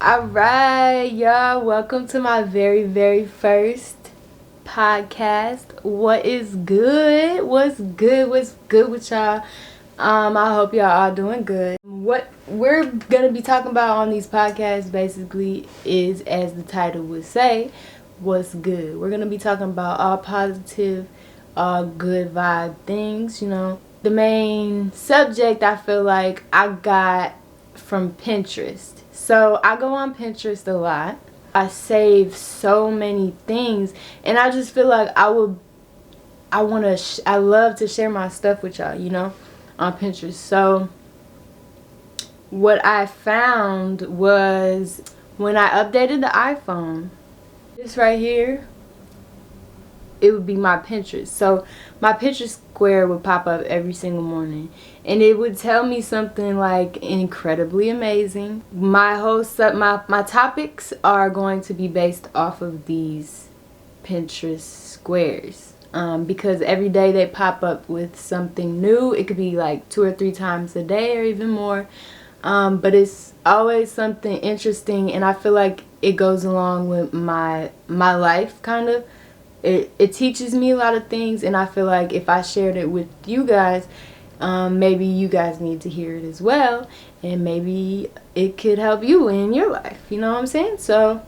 Alright, y'all, welcome to my very first podcast. What is good? What's good with y'all? I hope y'all are doing good. What we're gonna be talking about on these podcasts basically is, as the title would say, what's good. We're gonna be talking about all positive, all good vibe things, The main subject I feel like I got from Pinterest. So I go on Pinterest a lot. I save so many things, and I just feel like I love to share my stuff with y'all, on Pinterest. So what I found was, when I updated the iPhone, this right here, it would be my Pinterest. So my Pinterest square would pop up every single morning, and it would tell me something like incredibly amazing. My whole my topics are going to be based off of these Pinterest squares, because every day they pop up with something new. It could be like 2 or 3 times a day or even more, but it's always something interesting, and I feel like it goes along with my life, kind of. It teaches me a lot of things, and I feel like if I shared it with you guys, maybe you guys need to hear it as well, and maybe it could help you in your life. You know what I'm saying? So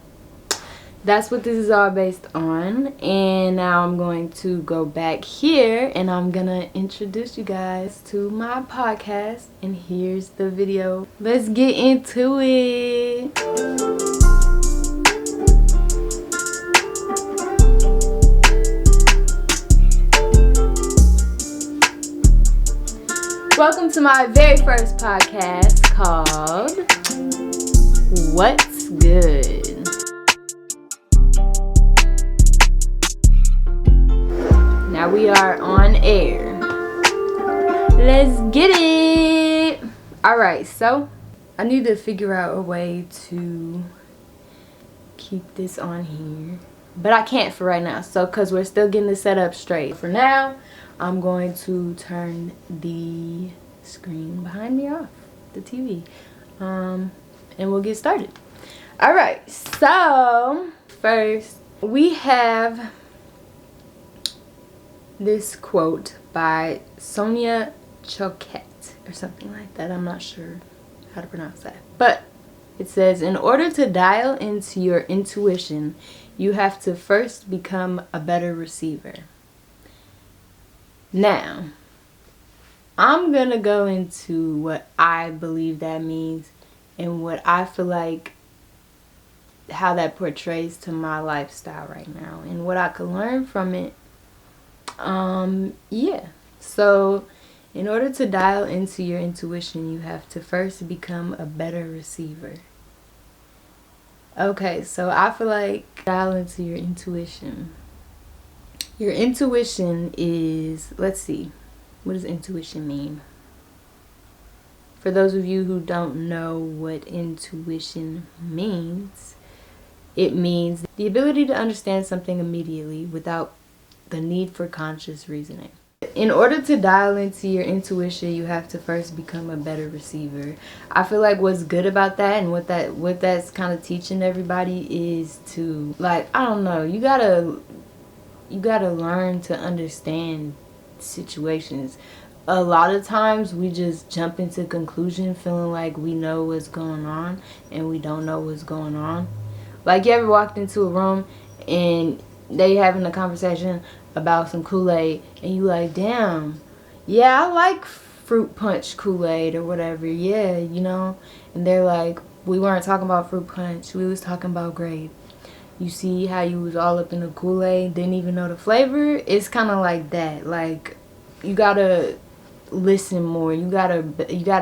that's what this is all based on. And now I'm going to go back here, and I'm gonna introduce you guys to my podcast. And here's the video. Let's get into it. Welcome to my very first podcast called What's Good. Now we are on air. Let's get it. Alright, so I need to figure out a way to keep this on here, but I can't for right now, so because we're still getting the setup straight. For now, I'm going to turn the screen behind me off, the TV, and we'll get started. Alright, so first we have this quote by Sonia Choquette or something like that. I'm not sure how to pronounce that, but it says, in order to dial into your intuition, you have to first become a better receiver. Now, I'm going to go into what I believe that means and what I feel like, how that portrays to my lifestyle right now and what I can learn from it. Yeah. So, in order to dial into your intuition, you have to first become a better receiver. Okay, so I feel like dial into your intuition. Your intuition is, let's see, what does intuition mean? For those of you who don't know what intuition means, it means the ability to understand something immediately without the need for conscious reasoning. In order to dial into your intuition, you have to first become a better receiver. I feel like what's good about that, and what that's kind of teaching everybody, is to, like, I don't know, you gotta learn to understand situations. A lot of times we just jump into conclusion feeling like we know what's going on, and we don't know what's going on. Like, you ever walked into a room and they having a conversation about some Kool-Aid, and you like, damn, yeah, I like fruit punch Kool-Aid or whatever, yeah, and they're like, we weren't talking about fruit punch, we was talking about grape. You see how you was all up in the Kool-Aid, didn't even know the flavor? It's kind of like that. Like, you gotta listen more. You gotta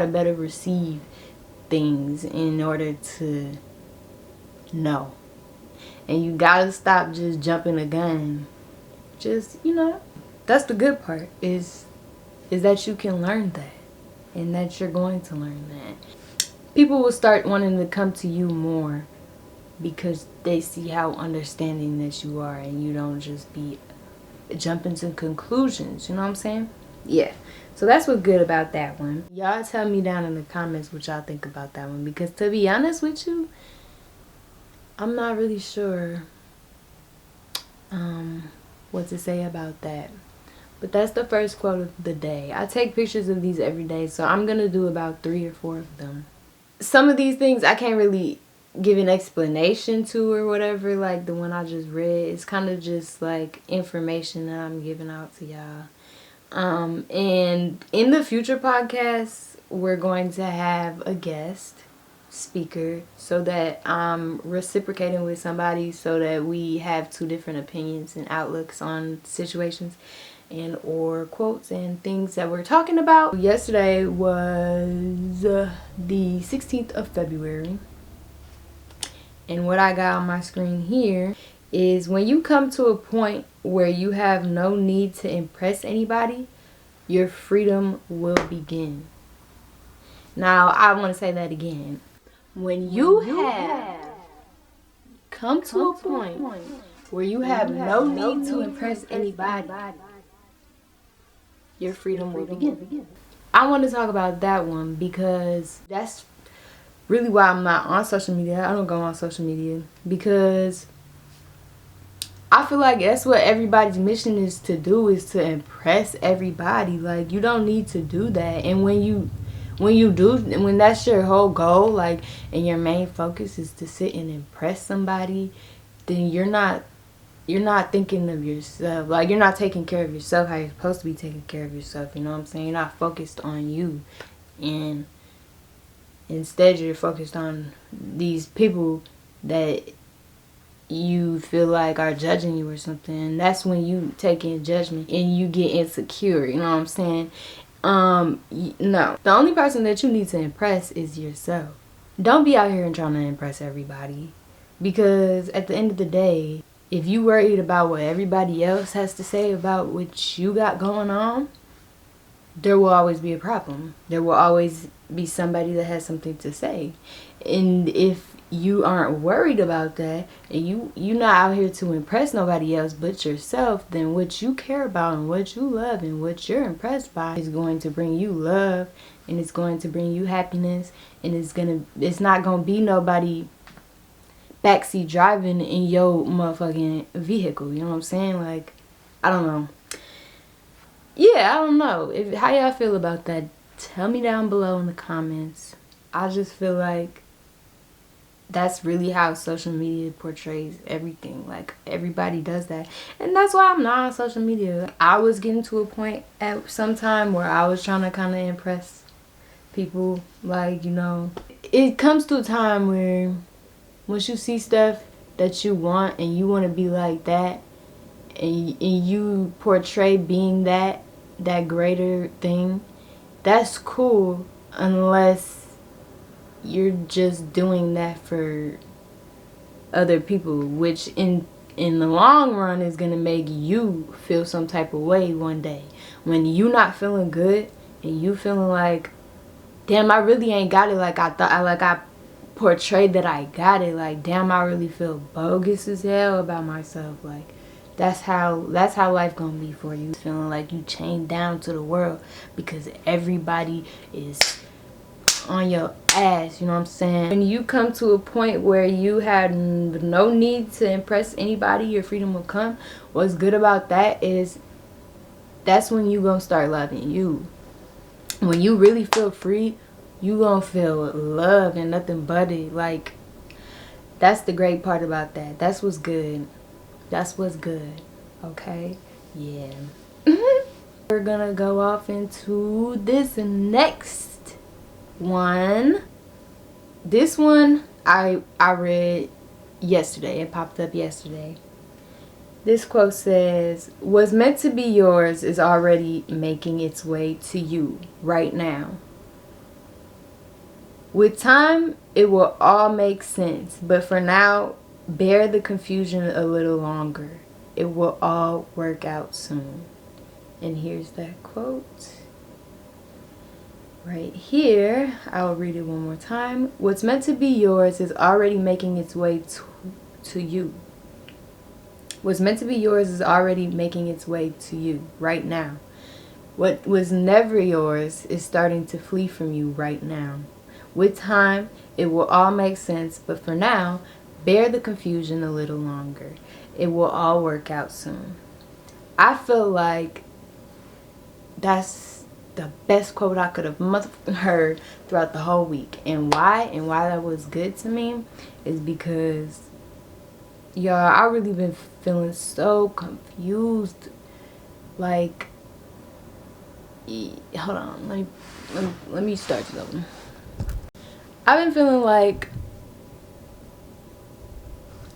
better receive things in order to know. And you gotta stop just jumping the gun. Just, that's the good part, is that you can learn that, and that you're going to learn that. People will start wanting to come to you more because they see how understanding that you are, and you don't just be jumping to conclusions. You know what I'm saying? Yeah. So that's what's good about that one. Y'all tell me down in the comments what y'all think about that one, because to be honest with you, I'm not really sure what to say about that. But that's the first quote of the day. I take pictures of these every day, so I'm going to do about 3 or 4 of them. Some of these things I can't really give an explanation to or whatever, like the one I just read. It's kind of just like information that I'm giving out to y'all. And in the future podcasts, we're going to have a guest speaker so that I'm reciprocating with somebody so that we have 2 different opinions and outlooks on situations and or quotes and things that we're talking about. Yesterday was the 16th of February, and what I got on my screen here is, when you come to a point where you have no need to impress anybody, your freedom will begin. Now, I want to say that again. When you have come to a point where you have no need to impress anybody, your freedom will begin. I want to talk about that one because that's really why I'm not on social media. I don't go on social media because I feel like that's what everybody's mission is to do, is to impress everybody. Like, you don't need to do that. And when that's your whole goal, like, and your main focus is to sit and impress somebody, then you're not thinking of yourself. Like, you're not taking care of yourself how you're supposed to be taking care of yourself. You know what I'm saying? You're not focused on you. And instead, you're focused on these people that you feel like are judging you or something. And that's when you take in judgment and you get insecure. You know what I'm saying? No. The only person that you need to impress is yourself. Don't be out here and trying to impress everybody. Because at the end of the day, if you worried about what everybody else has to say about what you got going on, there will always be a problem. There will always be somebody that has something to say. And if you aren't worried about that, and you're not out here to impress nobody else but yourself, then what you care about and what you love and what you're impressed by is going to bring you love, and it's going to bring you happiness, and it's not going to be nobody backseat driving in your motherfucking vehicle. You know what I'm saying? Like, I don't know. Yeah, I don't know. How y'all feel about that? Tell me down below in the comments. I just feel like that's really how social media portrays everything. Like, everybody does that. And that's why I'm not on social media. I was getting to a point at some time where I was trying to kind of impress people. Like, you know, it comes to a time where once you see stuff that you want and you want to be like that, and you portray being that greater thing, that's cool, unless you're just doing that for other people, which in the long run is gonna make you feel some type of way one day when you not feeling good and you feeling like, damn, I really ain't got it like I thought. I portrayed that I got it. Like, damn, I really feel bogus as hell about myself. Like, that's how life gonna be for you, feeling like you chained down to the world because everybody is on your ass. You know what I'm saying? When you come to a point where you had no need to impress anybody, your freedom will come. What's good about that is that's when you gonna start loving you. When you really feel free, you gonna feel love and nothing but it. Like, that's the great part about that. That's what's good. That's what's good. Okay? Yeah. We're gonna go off into this next one. This one I read yesterday. It popped up yesterday. This quote says, "What's meant to be yours is already making its way to you right now. With time, it will all make sense, but for now, bear the confusion a little longer. It will all work out soon." And here's that quote right here. I'll read it one more time. What's meant to be yours is already making its way to you. What's meant to be yours is already making its way to you right now. What was never yours is starting to flee from you right now. With time, it will all make sense, but for now, Bear the confusion a little longer. It will all work out soon. I feel like that's the best quote I could have heard throughout the whole week. And why that was good to me is because, y'all, I really been feeling so confused. Like, hold on, let me start this over. I've been feeling like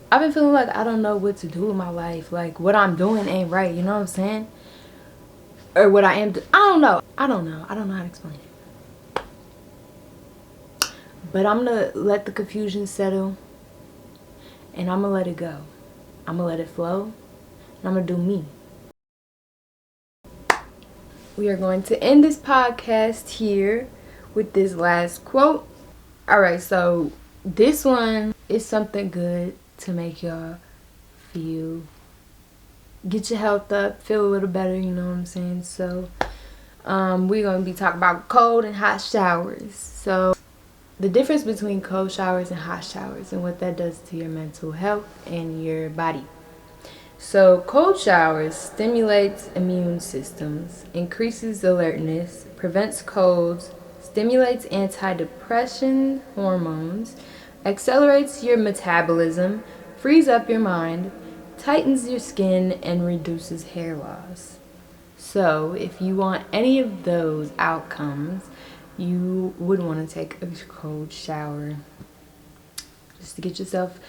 I don't know what to do with my life. Like, what I'm doing ain't right, you know what I'm saying? Or what I am I don't know how to explain it. But I'm gonna let the confusion settle, and I'm gonna let it go. I'm gonna let it flow, and I'm gonna do me. We are going to end this podcast here with this last quote. Alright, so this one is something good to make y'all feel, get your health up, feel a little better, you know what I'm saying? So we're going to be talking about cold and hot showers. So the difference between cold showers and hot showers and what that does to your mental health and your body. So cold showers stimulates immune systems, increases alertness, prevents colds, stimulates antidepressant hormones, accelerates your metabolism, frees up your mind, tightens your skin, and reduces hair loss. So if you want any of those outcomes, you would want to take a cold shower just to get yourself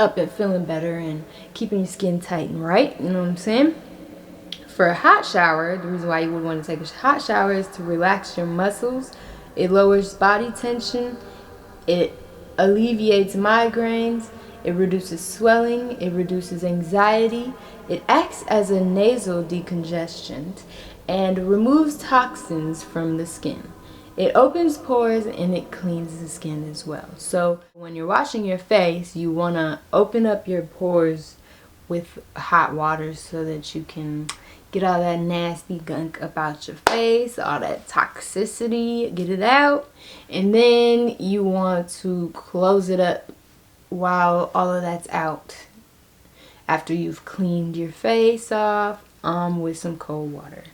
up and feeling better and keeping your skin tight and right, you know what I'm saying? For a hot shower, the reason why you would want to take a hot shower is to relax your muscles. It lowers body tension, it alleviates migraines, it reduces swelling, it reduces anxiety, it acts as a nasal decongestant, and removes toxins from the skin. It opens pores and it cleans the skin as well. So when you're washing your face, you want to open up your pores with hot water so that you can get all that nasty gunk about your face, all that toxicity, get it out. And then you want to close it up while all of that's out after you've cleaned your face off with some cold water.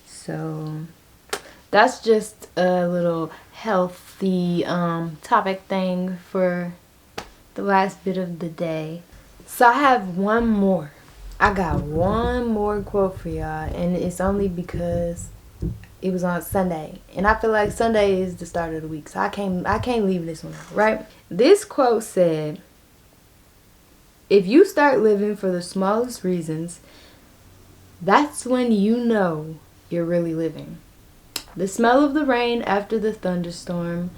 So that's just a little healthy topic thing for the last bit of the day. So I have one more. I got one more quote for y'all, and it's only because it was on Sunday, and I feel like Sunday is the start of the week, so I can't leave this one out, right? This quote said, "If you start living for the smallest reasons, that's when you know you're really living. The smell of the rain after the thunderstorm,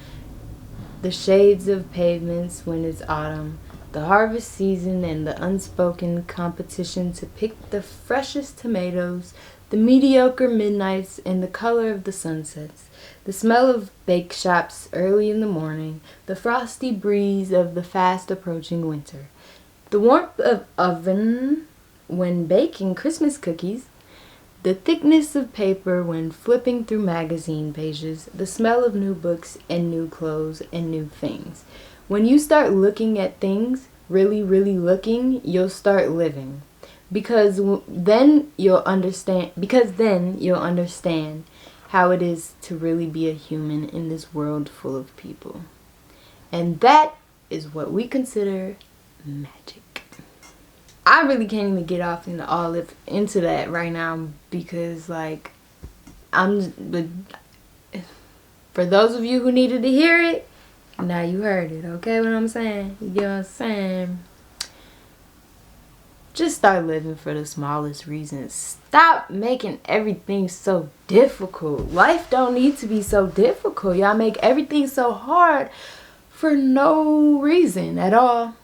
the shades of pavements when it's autumn, the harvest season and the unspoken competition to pick the freshest tomatoes, the mediocre midnights and the color of the sunsets, the smell of bake shops early in the morning, the frosty breeze of the fast approaching winter, the warmth of oven when baking Christmas cookies, the thickness of paper when flipping through magazine pages, the smell of new books and new clothes and new things. When you start looking at things, really, really looking, you'll start living. Because then you'll understand how it is to really be a human in this world full of people. And that is what we consider magic." I really can't even get off into that right now because, like, but for those of you who needed to hear it, now you heard it, okay? What I'm saying? You get what I'm saying? Just start living for the smallest reasons. Stop making everything so difficult. Life don't need to be so difficult. Y'all make everything so hard for no reason at all.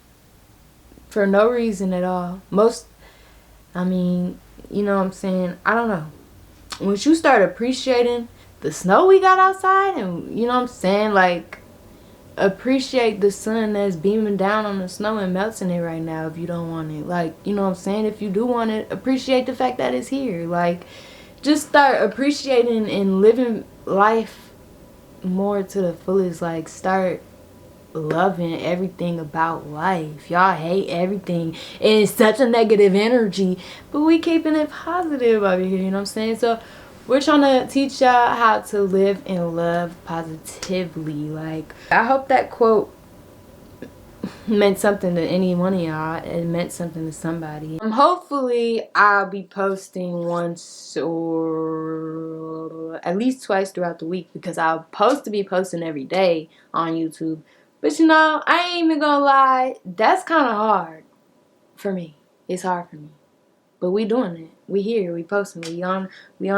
For no reason at all. You know what I'm saying? I don't know. Once you start appreciating the snow we got outside, and you know what I'm saying, like, appreciate the sun that's beaming down on the snow and melting it right now if you don't want it. Like, you know what I'm saying? If you do want it, appreciate the fact that it's here. Like, just start appreciating and living life more to the fullest. Like, start loving everything about life. Y'all hate everything. It's such a negative energy, but we keeping it positive over here, you know what I'm saying? So we're trying to teach y'all how to live and love positively. Like, I hope that quote meant something to any one of y'all. It meant something to somebody. Hopefully I'll be posting once or at least twice throughout the week, because I'm supposed to be posting every day on YouTube. But you know, I ain't even gonna lie, that's kind of hard for me. It's hard for me, but we doing it. We here, we posting, we on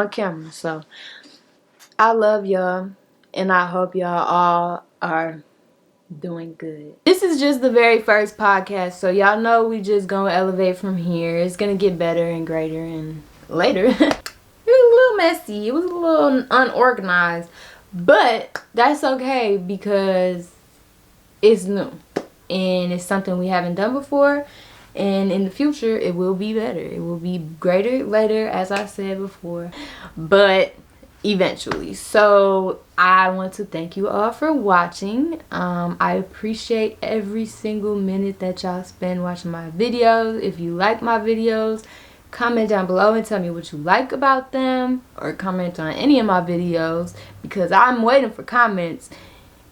camera. So I love y'all, and I hope y'all all are doing good. This is just the very first podcast, so y'all know we just gonna elevate from here. It's gonna get better and greater and later. It was a little messy, it was a little unorganized, but that's okay because it's new and it's something we haven't done before, and in the future it will be better. It will be greater later, as I said before, but eventually. So I want to thank you all for watching. I appreciate every single minute that y'all spend watching my videos. If you like my videos, comment down below and tell me what you like about them, or comment on any of my videos, because I'm waiting for comments.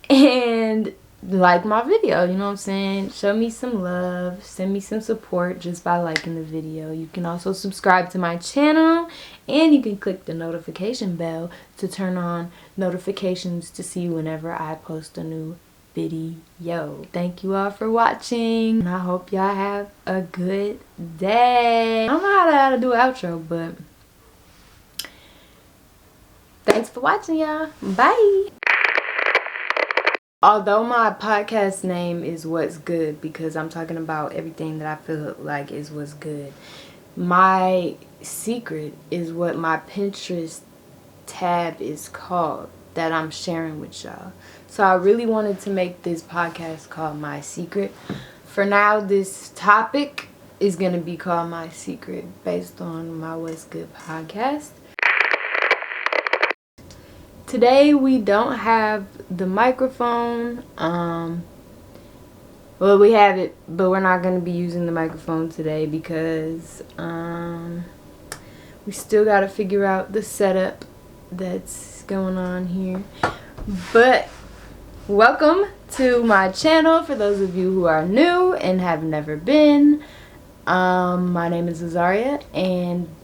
And like my video, you know what I'm saying? Show me some love, send me some support just by liking the video. You can also subscribe to my channel, and you can click the notification bell to turn on notifications to see whenever I post a new video. Thank you all for watching, and I hope y'all have a good day. I don't know how to do an outro, but thanks for watching, y'all. Bye. Although my podcast name is What's Good, because I'm talking about everything that I feel like is what's good, my secret is what my Pinterest tab is called that I'm sharing with y'all. So I really wanted to make this podcast called My Secret. For now, this topic is going to be called My Secret based on my What's Good podcast. Today we don't have the microphone. Well, we have it, but we're not going to be using the microphone today because we still got to figure out the setup that's going on here. But welcome to my channel for those of you who are new and have never been. My name is Azaria, and